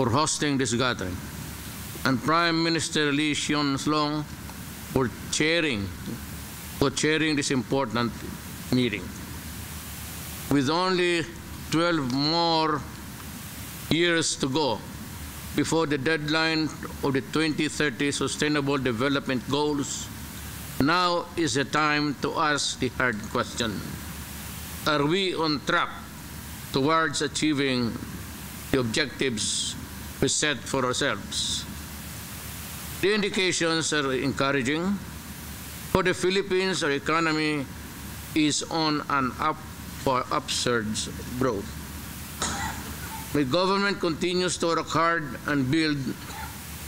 for hosting this gathering, and Prime Minister Lee Hsien Loong for chairing this important meeting. With only 12 more years to go before the deadline of the 2030 Sustainable Development Goals, now is the time to ask the hard question. Are we on track towards achieving the objectives we set for ourselves? The indications are encouraging. For the Philippines, our economy is on an upsurge growth. The government continues to work hard and build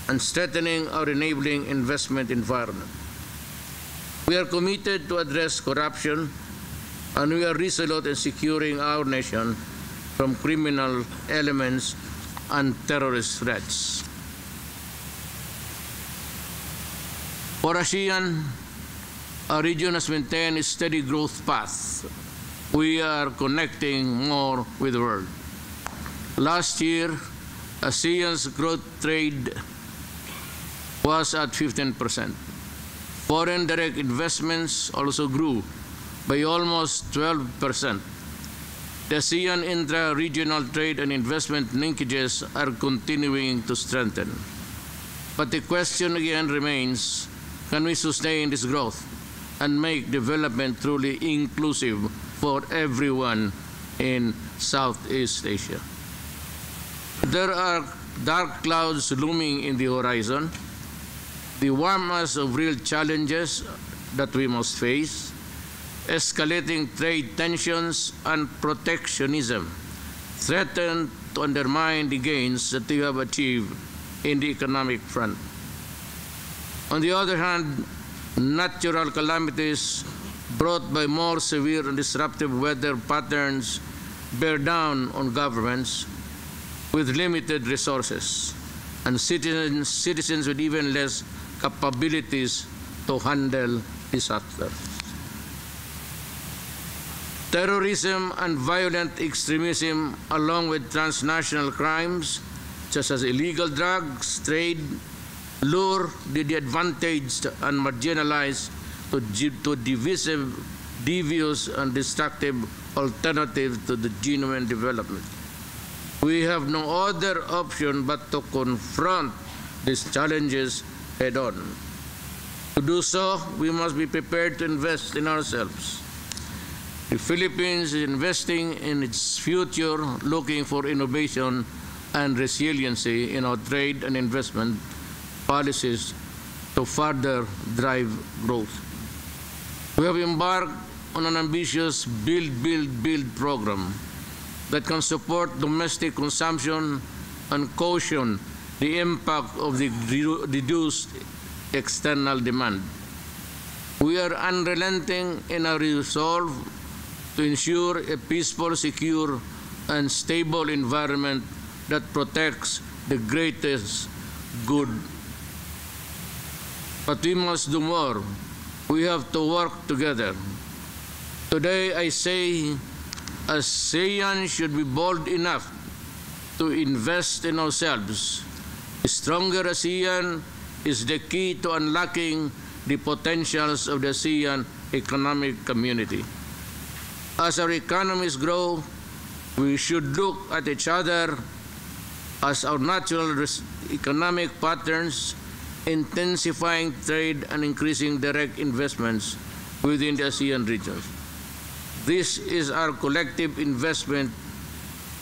and strengthening our enabling investment environment. We are committed to address corruption, and we are resolute in securing our nation from criminal elements and terrorist threats. For ASEAN, our region has maintained a steady growth path. We are connecting more with the world. Last year, ASEAN's growth trade was at 15%. Foreign direct investments also grew by almost 12%. The ASEAN intra-regional trade and investment linkages are continuing to strengthen. But the question again remains, can we sustain this growth and make development truly inclusive for everyone in Southeast Asia? There are dark clouds looming in the horizon. The warmest of real challenges that we must face: escalating trade tensions and protectionism threaten to undermine the gains that we have achieved in the economic front. On the other hand, natural calamities brought by more severe and disruptive weather patterns bear down on governments with limited resources and citizens with even less capabilities to handle disaster. Terrorism and violent extremism, along with transnational crimes such as illegal drugs trade, lure the disadvantaged and marginalized to divisive, devious, and destructive alternatives to the genuine development. We have no other option but to confront these challenges head-on. To do so, we must be prepared to invest in ourselves. The Philippines is investing in its future, looking for innovation and resiliency in our trade and investment policies to further drive growth. We have embarked on an ambitious build program that can support domestic consumption and cushion the impact of the reduced external demand. We are unrelenting in our resolve to ensure a peaceful, secure, and stable environment that protects the greatest good. But we must do more. We have to work together. Today I say ASEAN should be bold enough to invest in ourselves. A stronger ASEAN is the key to unlocking the potentials of the ASEAN economic community. As our economies grow, we should look at each other as our natural economic patterns, intensifying trade and increasing direct investments within the ASEAN region. This is our collective investment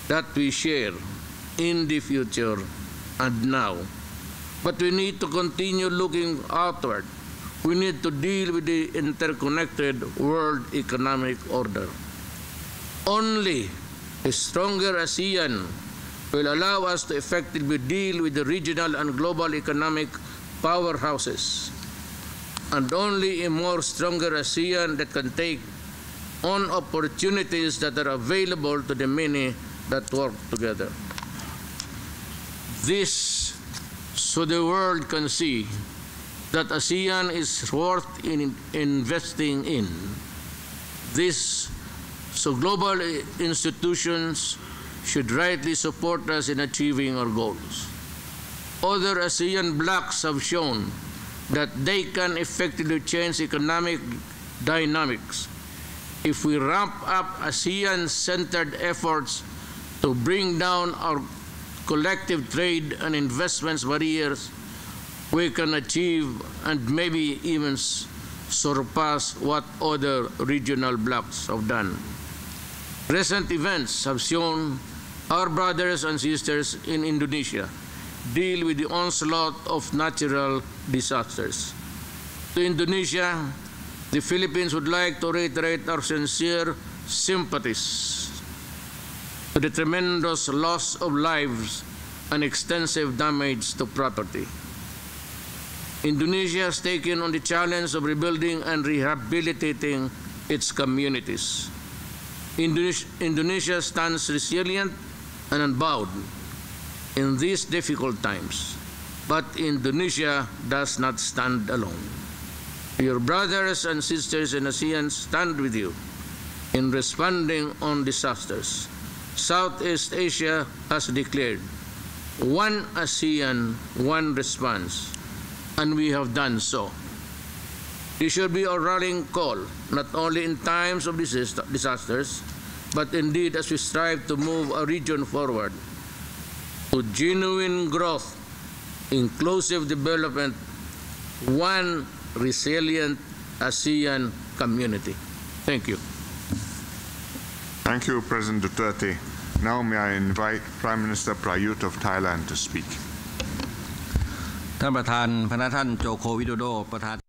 that we share in the future and now. But we need to continue looking outward. We need to deal with the interconnected world economic order. Only a stronger ASEAN will allow us to effectively deal with the regional and global economic powerhouses. And only a more stronger ASEAN that can take on opportunities that are available to the many that work together. This, so the world can see that ASEAN is worth investing in. This, so global institutions should rightly support us in achieving our goals. Other ASEAN blocs have shown that they can effectively change economic dynamics if we ramp up ASEAN-centered efforts to bring down our collective trade and investments barriers. We can achieve and maybe even surpass what other regional blocs have done. Recent events have shown our brothers and sisters in Indonesia deal with the onslaught of natural disasters. To Indonesia, the Philippines would like to reiterate our sincere sympathies to the tremendous loss of lives and extensive damage to property. Indonesia has taken on the challenge of rebuilding and rehabilitating its communities. Indonesia stands resilient and unbowed in these difficult times, but Indonesia does not stand alone. Your brothers and sisters in ASEAN stand with you in responding on disasters. Southeast Asia has declared one ASEAN, one response, and we have done so. This should be our rallying call, not only in times of disasters, but indeed as we strive to move our region forward to genuine growth, inclusive development, one resilient ASEAN community. Thank you. Thank you, President Duterte. Now may I invite Prime Minister Prayut of Thailand to speak. ท่านประธานพนักท่านโจโควิโดโดประธาน